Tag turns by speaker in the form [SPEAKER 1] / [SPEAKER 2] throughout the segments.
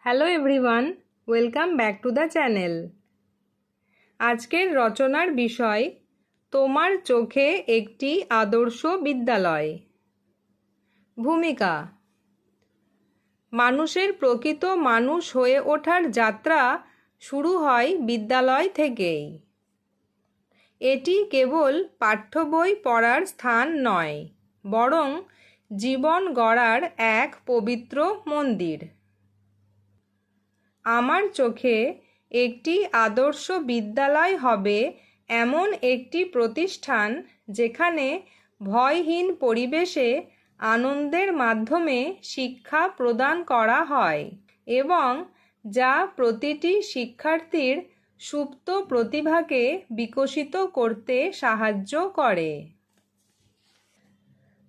[SPEAKER 1] Hello everyone, welcome back to the channel. আজকের রচনার বিষয় তোমার চোখে একটি আদর্শ বিদ্যালয়। ভূমিকা: মানুষের প্রকৃত মানুষ হয়ে ওঠার যাত্রা শুরু হয় বিদ্যালয় থেকেই। এটি কেবল পাঠ্য বই পড়ার স্থান নয়, বরং জীবন গড়ার এক পবিত্র মন্দির। আমার চোখে একটি আদর্শ বিদ্যালয় হবে এমন একটি প্রতিষ্ঠান যেখানে ভয়হীন পরিবেশে আনন্দের মাধ্যমে শিক্ষা প্রদান করা হয় এবং যা প্রতিটি শিক্ষার্থীর সুপ্ত প্রতিভাকে বিকশিত করতে সাহায্য করে।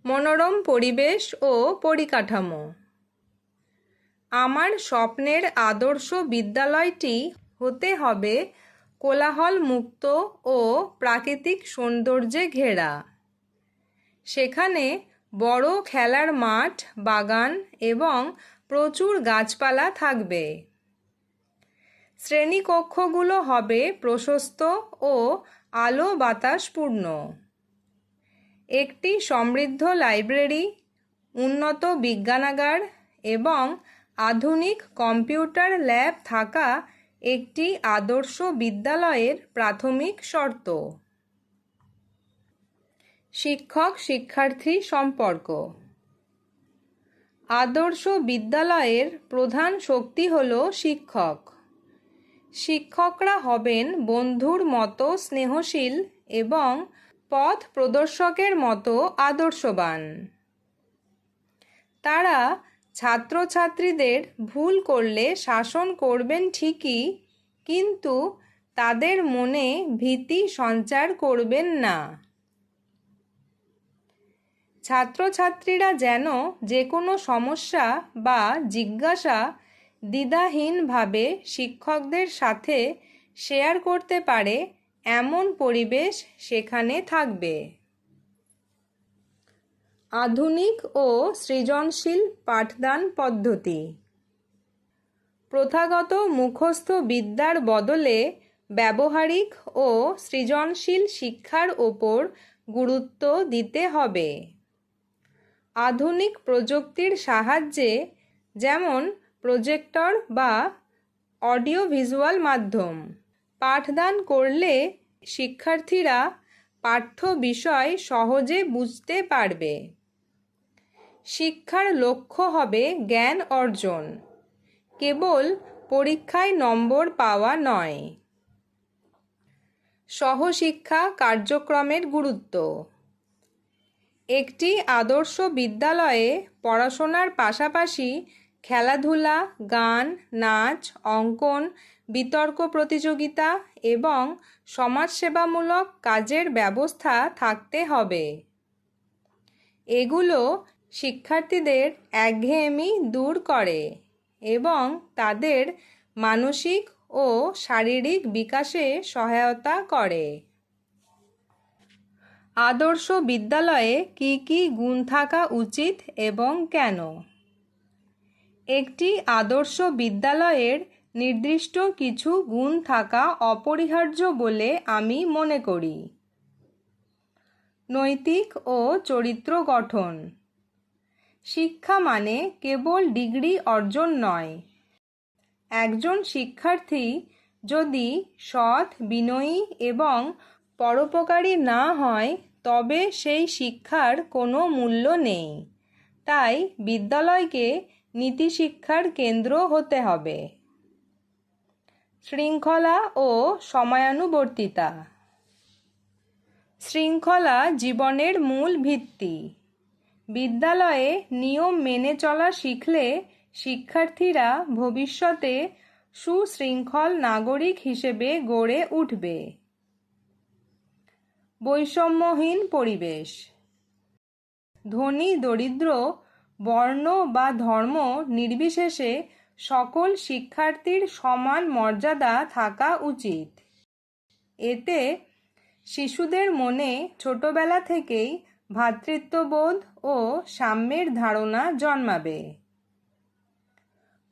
[SPEAKER 1] মনোরম পরিবেশ ও পরিকাঠামো: আমার স্বপ্নের আদর্শ বিদ্যালয়টি হতে হবে কোলাহল মুক্ত ও প্রাকৃতিক সৌন্দর্যে ঘেরা। সেখানে বড় খেলার মাঠ, বাগান এবং প্রচুর গাছপালা থাকবে। শ্রেণীকক্ষগুলো হবে প্রশস্ত ও আলো বাতাসপূর্ণ। একটি সমৃদ্ধ লাইব্রেরি, উন্নত বিজ্ঞানাগার এবং আধুনিক কম্পিউটার ল্যাব থাকা একটি আদর্শ বিদ্যালয়ের প্রাথমিক শর্ত। শিক্ষক শিক্ষার্থী সম্পর্ক: আদর্শ বিদ্যালয়ের প্রধান শক্তি হল শিক্ষক। শিক্ষকরা হবেন বন্ধুর মতো স্নেহশীল এবং পথ প্রদর্শকের মতো আদর্শবান। তারা ছাত্রছাত্রীদের ভুল করলে শাসন করবেন ঠিকই, কিন্তু তাদের মনে ভীতি সঞ্চার করবেন না। ছাত্রছাত্রীরা যেন যে কোনো সমস্যা বা জিজ্ঞাসা দ্বিধাহীনভাবে শিক্ষকদের সাথে শেয়ার করতে পারে, এমন পরিবেশ সেখানে থাকবে। আধুনিক ও সৃজনশীল পাঠদান পদ্ধতি: প্রথাগত মুখস্থ বিদ্যার বদলে ব্যবহারিক ও সৃজনশীল শিক্ষার ওপর গুরুত্ব দিতে হবে। আধুনিক প্রযুক্তির সাহায্যে, যেমন প্রজেক্টর বা অডিও ভিজুয়াল মাধ্যম, পাঠদান করলে শিক্ষার্থীরা পাঠ্য বিষয় সহজে বুঝতে পারবে। শিক্ষার লক্ষ্য হবে জ্ঞান অর্জন, কেবল পরীক্ষায় নম্বর পাওয়া নয়। সহশিক্ষা কার্যক্রমের গুরুত্ব: একটি আদর্শ বিদ্যালয়ে পড়াশোনার পাশাপাশি খেলাধুলা, গান, নাচ, অঙ্কন, বিতর্ক প্রতিযোগিতা এবং সমাজসেবামূলক কাজের ব্যবস্থা থাকতে হবে। এগুলো শিক্ষার্থীদের একঘেয়েমি দূর করে এবং তাদের মানসিক ও শারীরিক বিকাশে সহায়তা করে। আদর্শ বিদ্যালয়ে কি কি গুণ থাকা উচিত এবং কেন? একটি আদর্শ বিদ্যালয়ের নির্দিষ্ট কিছু গুণ থাকা অপরিহার্য বলে আমি মনে করি। নৈতিক ও চরিত্র গঠন: শিক্ষা মানে কেবল ডিগ্রি অর্জন নয়। একজন শিক্ষার্থী যদি সৎ, বিনয়ী এবং পরোপকারী না হয়, তবে সেই শিক্ষার কোনো মূল্য নেই। তাই বিদ্যালয়কে নীতিশিক্ষার কেন্দ্র হতে হবে। শৃঙ্খলা ও সময়ানুবর্তিতা: শৃঙ্খলা জীবনের মূল ভিত্তি। বিদ্যালয়ে নিয়ম মেনে চলা শিখলে শিক্ষার্থীরা ভবিষ্যতে সুশৃঙ্খল নাগরিক হিসেবে গড়ে উঠবে। বৈষম্যহীন পরিবেশ: ধনী দরিদ্র, বর্ণ বা ধর্ম নির্বিশেষে সকল শিক্ষার্থীর সমান মর্যাদা থাকা উচিত। এতে শিশুদের মনে ছোটবেলা থেকেই ভ্রাতৃত্ববোধ ও সাম্যের ধারণা জন্মাবে।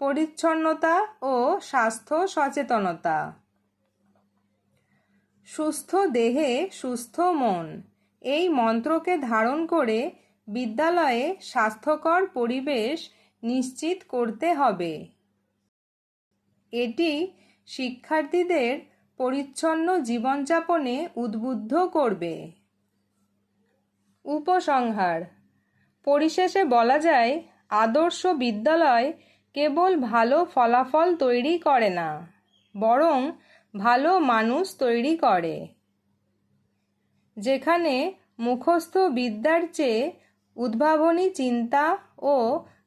[SPEAKER 1] পরিচ্ছন্নতা ও স্বাস্থ্য সচেতনতা। সুস্থ দেহে সুস্থ মন, এই মন্ত্রকে ধারণ করে বিদ্যালয়ে স্বাস্থ্যকর পরিবেশ নিশ্চিত করতে হবে। এটি শিক্ষার্থীদের পরিচ্ছন্ন জীবনযাপনে উদ্বুদ্ধ করবে। উপসংহার: পরিশেষে বলা যায়, আদর্শ বিদ্যালয় কেবল ভালো ফলাফল তৈরি করে না, বরং ভালো মানুষ তৈরি করে। যেখানে মুখস্থ বিদ্যার চেয়ে উদ্ভাবনী চিন্তা ও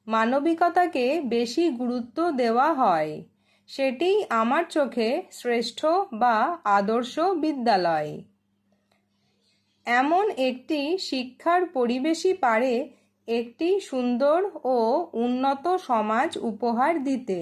[SPEAKER 1] মানবিকতাকে বেশি গুরুত্ব দেওয়া হয়, সেটিই আমার চোখে শ্রেষ্ঠ বা আদর্শ বিদ্যালয়। এমন একটি শিক্ষার পরিবেশই পারে একটি সুন্দর ও উন্নত সমাজ উপহার দিতে।